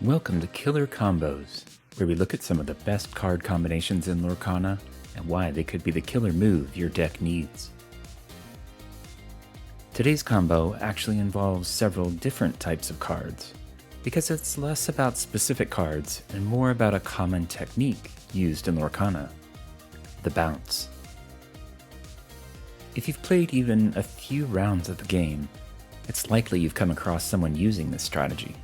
Welcome to Killer Combos, where we look at some of the best card combinations in Lorcana and why they could be the killer move your deck needs. Today's combo actually involves several different types of cards, because it's less about specific cards and more about a common technique used in Lorcana: the bounce. If you've played even a few rounds of the game, it's likely you've come across someone using this strategy.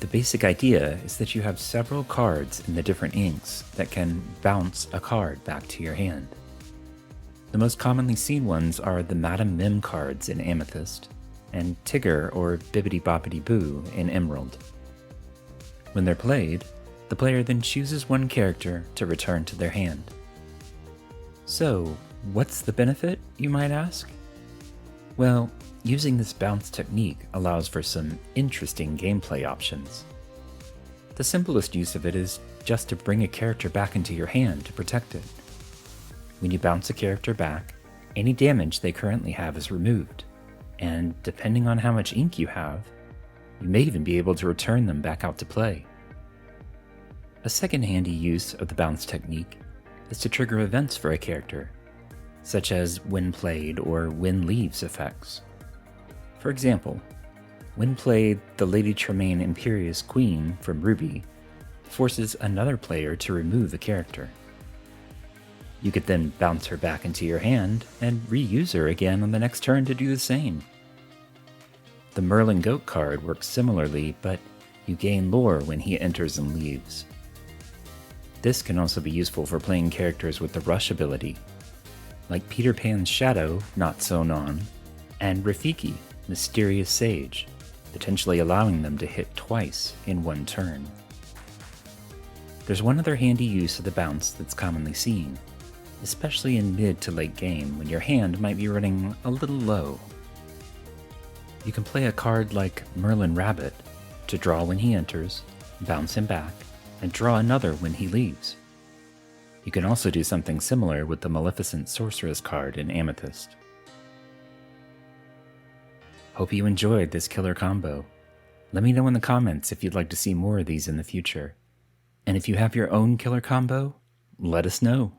The basic idea is that you have several cards in the different inks that can bounce a card back to your hand. The most commonly seen ones are the Madam Mim cards in Amethyst, and Tigger or Bibbidi Boppidi Boo in Emerald. When they're played, the player then chooses one character to return to their hand. So, what's the benefit, you might ask? Well, using this bounce technique allows for some interesting gameplay options. The simplest use of it is just to bring a character back into your hand to protect it. When you bounce a character back, any damage they currently have is removed, and depending on how much ink you have, you may even be able to return them back out to play. A second handy use of the bounce technique is to trigger events for a character, such as when played or when leaves effects. For example, when played, the Lady Tremaine Imperious Queen from Ruby forces another player to remove a character. You could then bounce her back into your hand and reuse her again on the next turn to do the same. The Merlin Goat card works similarly, but you gain lore when he enters and leaves. This can also be useful for playing characters with the Rush ability, like Peter Pan's Shadow, Not So Non, and Rafiki, Mysterious Sage, potentially allowing them to hit twice in one turn. There's one other handy use of the bounce that's commonly seen, especially in mid to late game when your hand might be running a little low. You can play a card like Merlin Rabbit to draw when he enters, bounce him back, and draw another when he leaves. You can also do something similar with the Maleficent Sorceress card in Amethyst. Hope you enjoyed this killer combo. Let me know in the comments if you'd like to see more of these in the future. And if you have your own killer combo, let us know.